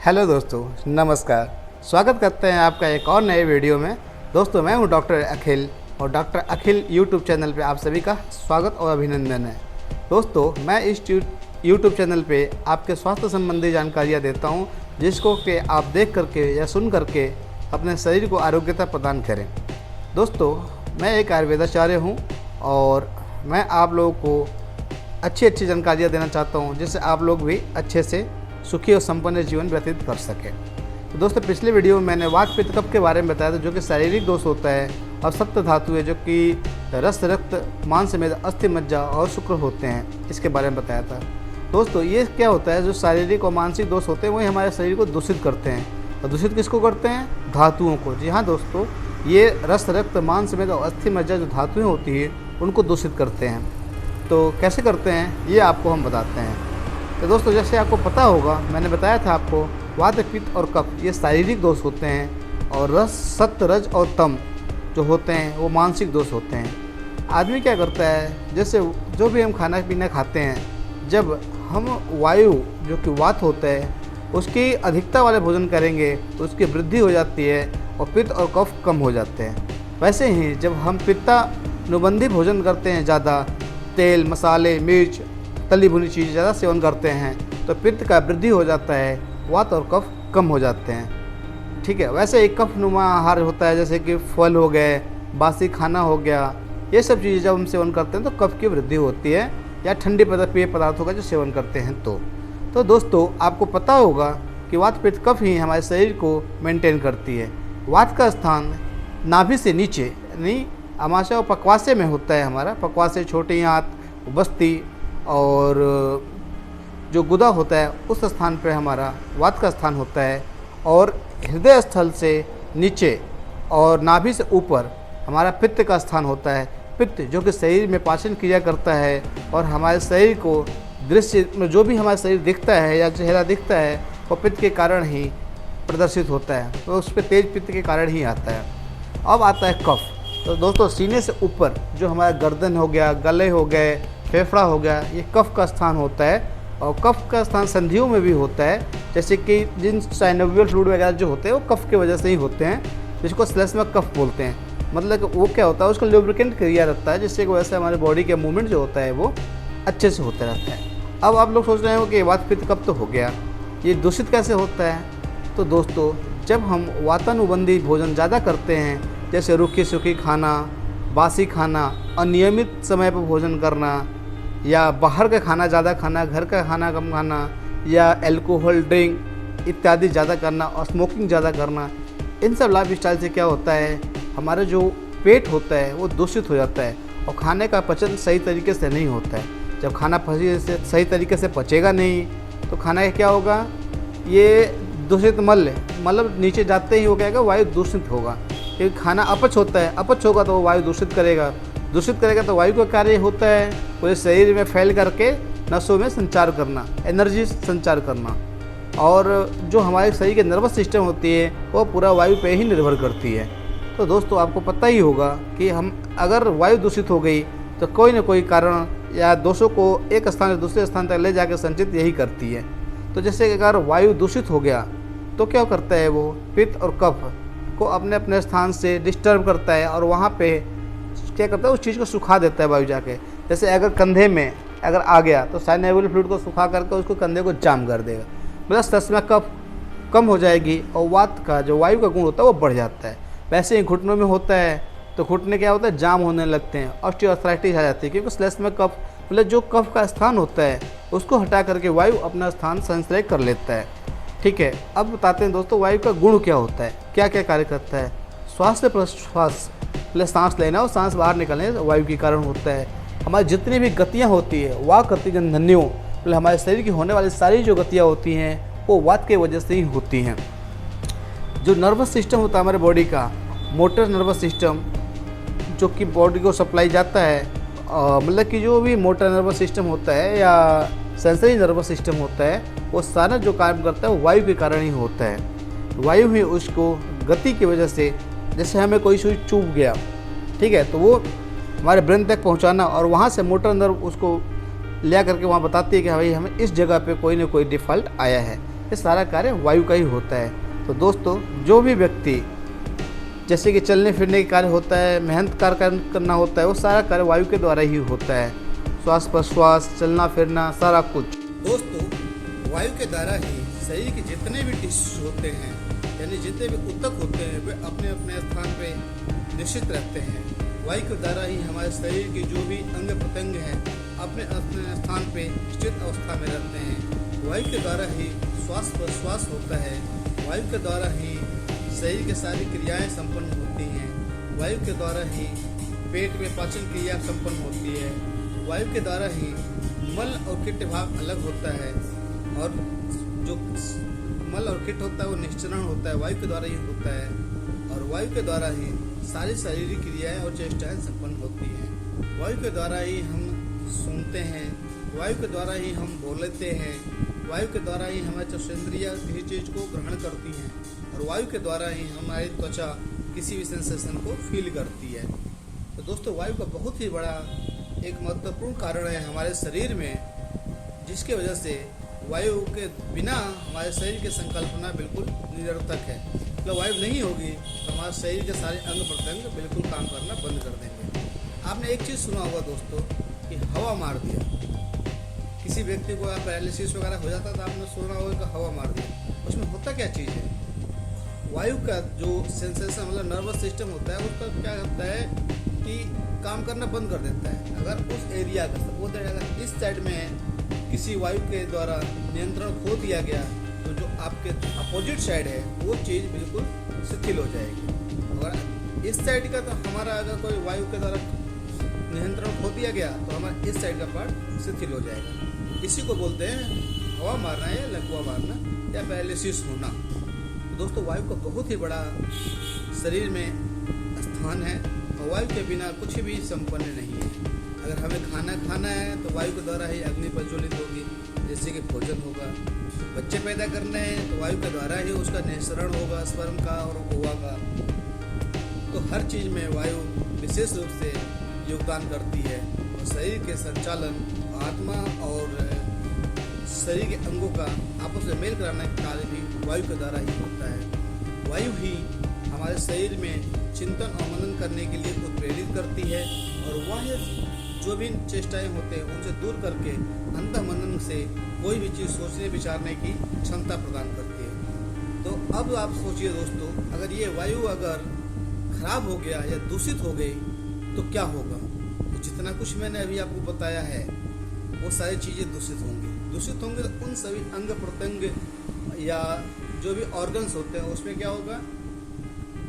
Hello दोस्तों, नमस्कार। स्वागत करते हैं आपका एक और नए वीडियो में। दोस्तों, मैं हूं डॉक्टर अखिल और डॉक्टर अखिल यूट्यूब चैनल पे आप सभी का स्वागत और अभिनंदन है। दोस्तों, मैं इस यूट्यूब चैनल पे आपके स्वास्थ्य संबंधी जानकारियां देता हूं, जिसको कि आप देख करके या सुन करके अपने शरीर को आरोग्यता प्रदान करें। दोस्तों, मैं एक आयुर्वेदाचार्य हूँ और मैं आप लोगों को अच्छी जानकारियाँ देना चाहता हूँ, जिससे आप लोग भी अच्छे से सुखी और संपन्न जीवन व्यतीत कर सकें। तो दोस्तों, पिछले वीडियो में मैंने वात पित्त कफ के बारे में बताया था, जो कि शारीरिक दोष होता है, और सप्त धातु है, जो कि रस, रक्त, मांस, मेद, अस्थि, मज्जा और शुक्र होते हैं, इसके बारे में बताया था। दोस्तों, ये क्या होता है, जो शारीरिक और मानसिक दोष होते हैं वही हमारे शरीर को दूषित करते हैं। और दूषित किसको करते हैं? धातुओं को। जी हाँ दोस्तों, ये रस, रक्त, मांस, मेद और अस्थि, मज्जा जो धातुएँ होती है उनको दूषित करते हैं। तो कैसे करते हैं ये आपको हम बताते हैं। तो दोस्तों, जैसे आपको पता होगा, मैंने बताया था आपको, वात, पित्त और कफ ये शारीरिक दोष होते हैं, और रस, सत्त, रज और तम जो होते हैं वो मानसिक दोष होते हैं। आदमी क्या करता है, जैसे जो भी हम खाना पीना खाते हैं, जब हम वायु जो कि वात होता है उसकी अधिकता वाले भोजन करेंगे तो उसकी वृद्धि हो जाती है और पित्त और कफ कम हो जाते हैं। वैसे ही जब हम पित्तानुबंधी भोजन करते हैं, ज़्यादा तेल, मसाले, मिर्च, तली भुनी चीज़ ज़्यादा सेवन करते हैं तो पित्त का वृद्धि हो जाता है, वात और कफ कम हो जाते हैं। ठीक है, वैसे एक कफ नुमा आहार होता है, जैसे कि फल हो गए, बासी खाना हो गया, ये सब चीज़ें जब हम सेवन करते हैं तो कफ की वृद्धि होती है, या ठंडे पेय पदार्थों का जो सेवन करते हैं तो दोस्तों, आपको पता होगा कि वात, पित्त, कफ ही हमारे शरीर को मेंटेन करती है। वात का स्थान नाभि से नीचे यानी आमाशय और पक्वाशय में होता है। हमारा पक्वाशय, छोटी आंत, बस्ती और जो गुदा होता है उस स्थान पर हमारा वात का स्थान होता है, और हृदय स्थल से नीचे और नाभि से ऊपर हमारा पित्त का स्थान होता है। पित्त जो कि शरीर में पाचन क्रिया करता है और हमारे शरीर को दृश्य में जो भी हमारा शरीर दिखता है या चेहरा दिखता है वो पित्त के कारण ही प्रदर्शित होता है, तो उस पर तेज पित्त के कारण ही आता है। अब आता है कफ। तो दोस्तों, सीने से ऊपर जो हमारा गर्दन हो गया, गले हो गए, फेफड़ा हो गया, ये कफ का स्थान होता है। और कफ का स्थान संधियों में भी होता है, जैसे कि जिन साइनोवियल फ्लूइड वगैरह जो होते हैं वो कफ की वजह से ही होते हैं, जिसको श्लेष्मक कफ बोलते हैं। मतलब वो क्या होता है, उसका लुब्रिकेंट क्रिया रहता है, जिससे वजह से हमारे बॉडी के मूवमेंट जो होता है वो अच्छे से होता रहता है। अब आप लोग सोच रहे हो कि वात, पित्त, कफ तो हो गया, ये दूषित कैसे होता है? तो दोस्तों, जब हम वातानुबंधी भोजन ज़्यादा करते हैं, जैसे रूखी सूखी खाना, बासी खाना, अनियमित समय पर भोजन करना, या बाहर का खाना ज़्यादा खाना, घर का खाना कम खाना, या अल्कोहल ड्रिंक इत्यादि ज़्यादा करना और स्मोकिंग ज़्यादा करना, इन सब लाइफ स्टाइल से क्या होता है, हमारा जो पेट होता है वो दूषित हो जाता है और खाने का पचन सही तरीके से नहीं होता है। जब खाना सही तरीके से पचेगा नहीं तो खाना का क्या होगा, ये दूषित मतलब नीचे जाते ही हो गया, वायु दूषित होगा। क्योंकि खाना अपच होता है, अपच होगा तो वो वायु दूषित करेगा तो वायु का कार्य होता है पूरे शरीर में फैल करके नसों में संचार करना, एनर्जी संचार करना। और जो हमारे शरीर के नर्वस सिस्टम होती है वो पूरा वायु पे ही निर्भर करती है। तो दोस्तों, आपको पता ही होगा कि हम अगर वायु दूषित हो गई तो कोई ना कोई कारण या दोषों को एक स्थान से दूसरे स्थान तक ले जाकर संचित यही करती है। तो जैसे अगर वायु दूषित हो गया तो क्या करता है, वो पित्त और कफ को अपने अपने स्थान से डिस्टर्ब करता है और वहाँ पे क्या करता है, उस चीज़ को सुखा देता है वायु जाके। जैसे अगर कंधे में अगर आ गया तो साइनोवियल फ्लूइड को सुखा करके उसको कंधे को जाम कर देगा, प्लस तस्मा कफ कम हो जाएगी और वात का जो वायु का गुण होता है वो बढ़ जाता है। वैसे ही घुटनों में होता है तो घुटने क्या होता है, जाम होने लगते हैं, ऑस्टियोआर्थराइटिस आ जाती है, क्योंकि श्लेष्मक कफ मतलब जो कफ का स्थान होता है उसको हटा करके वायु अपना स्थान संश्रय कर लेता है। ठीक है, अब बताते हैं दोस्तों, वायु का गुण क्या होता है, क्या क्या कार्य करता है। श्वास से प्रश्वास, प्लस सांस लेना और सांस बाहर निकलने वायु के कारण होता है। हमारी जितनी भी गतियाँ होती है, वाक गतिजन ध्वनियों, मतलब हमारे शरीर की होने वाली सारी जो गतियाँ होती हैं वो वात के वजह से ही होती हैं। जो नर्वस सिस्टम होता है हमारे बॉडी का, मोटर नर्वस सिस्टम, जो कि बॉडी को सप्लाई जाता है, मतलब कि जो भी मोटर नर्वस सिस्टम होता है या सेंसरी नर्वस सिस्टम होता है, वो सारा जो काम करता है वो वायु के कारण ही होता है। वायु ही उसको गति की वजह से, जैसे हमें कोई सुई चुभ गया, ठीक है, तो वो हमारे ब्रेन तक पहुंचाना और वहाँ से मोटर नर्व उसको ले करके वहाँ बताती है कि भाई हमें इस जगह पे कोई ना कोई डिफ़ॉल्ट आया है। ये सारा कार्य वायु का ही होता है। तो दोस्तों, जो भी व्यक्ति जैसे कि चलने फिरने का कार्य होता है, मेहनत कार्य करना होता है, वो सारा कार्य वायु के द्वारा ही होता है। श्वास प्रश्वास, चलना फिरना, सारा कुछ दोस्तों वायु के द्वारा ही शरीर के जितने भी टिश्यूज होते हैं, यानी जितने भी ऊतक होते हैं, वे अपने अपने स्थान पे निश्चित रहते हैं। वायु के द्वारा ही हमारे शरीर के जो भी अंग प्रत्यंग हैं अपने अपने स्थान पे स्थित अवस्था में रहते हैं। वायु के द्वारा ही श्वास प्रश्वास होता है। वायु के द्वारा ही शरीर की सारी क्रियाएं संपन्न होती हैं। वायु के द्वारा ही पेट में पाचन क्रिया संपन्न होती है। वायु के द्वारा ही मल और किट भाग अलग होता है, और जो मल और किट होता है वो निश्चरण होता है, वायु के द्वारा ही होता है। और वायु के द्वारा ही सारी शारीरिक क्रियाएं और चेष्टाएं संपन्न होती हैं। वायु के द्वारा ही हम सुनते हैं। वायु के द्वारा ही हम बोलते हैं। वायु के द्वारा ही हमारे चक्षुरेंद्रियां किसी चीज़ को ग्रहण करती हैं, और वायु के द्वारा ही हमारी त्वचा किसी भी सेंसेशन को फील करती है। तो दोस्तों, वायु का बहुत ही बड़ा एक महत्वपूर्ण कारण है हमारे शरीर में, जिसके वजह से वायु के बिना हमारे शरीर की संकल्पना बिल्कुल निरर्थक है। मतलब वायु नहीं होगी तो हमारे शरीर के सारे अंग प्रत्यंग बिल्कुल काम करना बंद कर देंगे। आपने एक चीज़ सुना होगा दोस्तों कि हवा मार दिया, किसी व्यक्ति को पैरालिसिस वगैरह हो जाता था, आपने सुना होगा कि हवा मार दिया। उसमें होता क्या चीज़ है, वायु का जो सेंसेशन मतलब नर्वस सिस्टम होता है उसका क्या होता है कि काम करना बंद कर देता है। अगर उस एरिया का सपोज अगर इस साइड में किसी वायु के द्वारा नियंत्रण खो दिया गया तो जो आपके अपोजिट साइड है वो चीज़ बिल्कुल शिथिल हो जाएगी। अगर इस साइड का तो हमारा अगर कोई वायु के द्वारा नियंत्रण खो दिया गया तो हमारा इस साइड का पार्ट शिथिल हो जाएगा। इसी को बोलते हैं हवा मारना या लकवा मारना या पैरालिसिस होना। तो दोस्तों, वायु का बहुत ही बड़ा शरीर में स्थान है, और वायु के बिना कुछ भी संपन्न नहीं है। अगर हमें खाना खाना है तो वायु के द्वारा ही अग्नि प्रज्वलित होगी, जैसे कि भोजन होगा। बच्चे पैदा करने हैं तो वायु के द्वारा ही उसका निःसरण होगा, स्पर्म का और ओवा का। तो हर चीज़ में वायु विशेष रूप से योगदान करती है, और शरीर के संचालन, आत्मा और शरीर के अंगों का आपस में मेल कराने का कार्य भी वायु के द्वारा ही होता है। वायु ही हमारे शरीर में चिंतन और मनन करने के लिए उत्प्रेरित करती है, और वह जो भी चेष्टाएं होते हैं उनसे दूर करके अंतः मनन से कोई भी चीज़ सोचने विचारने की क्षमता प्रदान करती है। तो अब आप सोचिए दोस्तों, अगर ये वायु अगर खराब हो गया या दूषित हो गई तो क्या होगा। तो जितना कुछ मैंने अभी आपको बताया है वो सारी चीज़ें दूषित होंगी। दूषित होंगे तो उन सभी अंग प्रत्यंग या जो भी ऑर्गन्स होते हैं उसमें क्या होगा,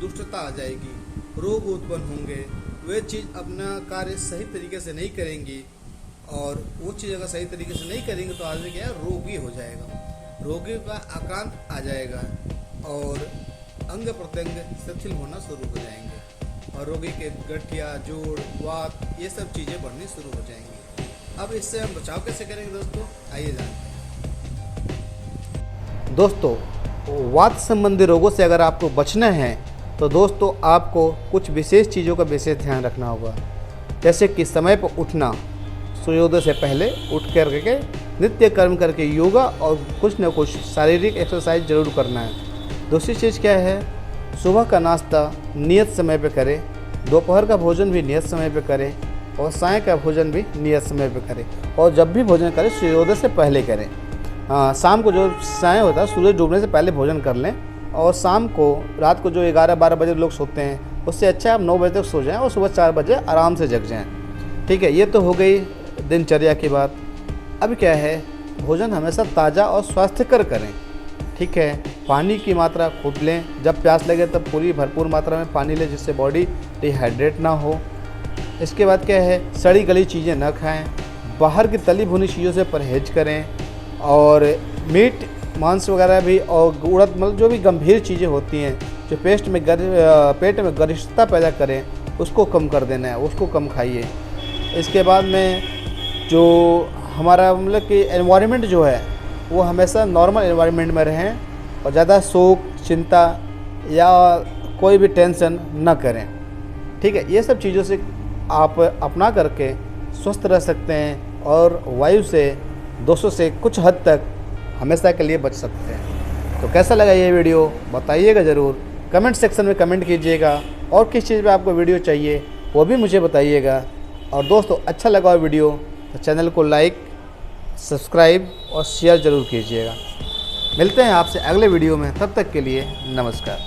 दुष्टता आ जाएगी, रोग उत्पन्न होंगे। वे चीज़ अपना कार्य सही तरीके से नहीं करेंगी, और वो चीज़ अगर सही तरीके से नहीं करेंगे तो आदमी क्या है, रोगी हो जाएगा, रोगी का आक्रांत आ जाएगा, और अंग प्रत्यंग शिथिल होना शुरू हो जाएंगे, और रोगी के गठिया, जोड़, वात ये सब चीज़ें बढ़नी शुरू हो जाएंगी। अब इससे हम बचाव कैसे करेंगे दोस्तों, आइए जानते हैं। दोस्तों, वात संबंधी रोगों से अगर आपको बचना है तो दोस्तों आपको कुछ विशेष चीज़ों का विशेष ध्यान रखना होगा। जैसे कि समय पर उठना, सूर्योदय से पहले उठ करके नित्य कर्म करके योगा और कुछ न कुछ शारीरिक एक्सरसाइज जरूर करना है। दूसरी चीज़ क्या है, सुबह का नाश्ता नियत समय पे करें, दोपहर का भोजन भी नियत समय पे करें, और साय का भोजन भी नियत समय पे करें। और जब भी भोजन करें सूर्योदय से पहले करें। शाम को जो साय होता है सूरज डूबने से पहले भोजन कर लें, और शाम को रात को जो 11-12 बजे लोग सोते हैं उससे अच्छा आप 9 बजे तक सो जाएं और सुबह 4 बजे आराम से जग जाएं। ठीक है, ये तो हो गई दिनचर्या की बात। अब क्या है, भोजन हमेशा ताज़ा और स्वास्थ्यकर करें। ठीक है, पानी की मात्रा खूब लें, जब प्यास लगे तब पूरी भरपूर मात्रा में पानी लें जिससे बॉडी डिहाइड्रेट ना हो। इसके बाद क्या है, सड़ी गली चीज़ें न खाएं, बाहर की तली भुनी चीज़ों से परहेज करें, और मीट मांस वगैरह भी और उड़द मतलब जो भी गंभीर चीज़ें होती हैं जो पेट में गरिष्ठता पैदा करें उसको कम कर देना है, उसको कम खाइए। इसके बाद में जो हमारा मतलब कि एनवायरनमेंट जो है वो हमेशा नॉर्मल एनवायरनमेंट में रहें, और ज़्यादा शोक, चिंता या कोई भी टेंशन न करें। ठीक है, ये सब चीज़ों से आप अपना करके स्वस्थ रह सकते हैं, और वायु से दोषों से कुछ हद तक हमेशा के लिए बच सकते हैं। तो कैसा लगा ये वीडियो बताइएगा ज़रूर, कमेंट सेक्शन में कमेंट कीजिएगा, और किस चीज़ पे आपको वीडियो चाहिए वो भी मुझे बताइएगा। और दोस्तों अच्छा लगा वीडियो तो चैनल को लाइक, सब्सक्राइब और शेयर ज़रूर कीजिएगा। मिलते हैं आपसे अगले वीडियो में, तब तक के लिए नमस्कार।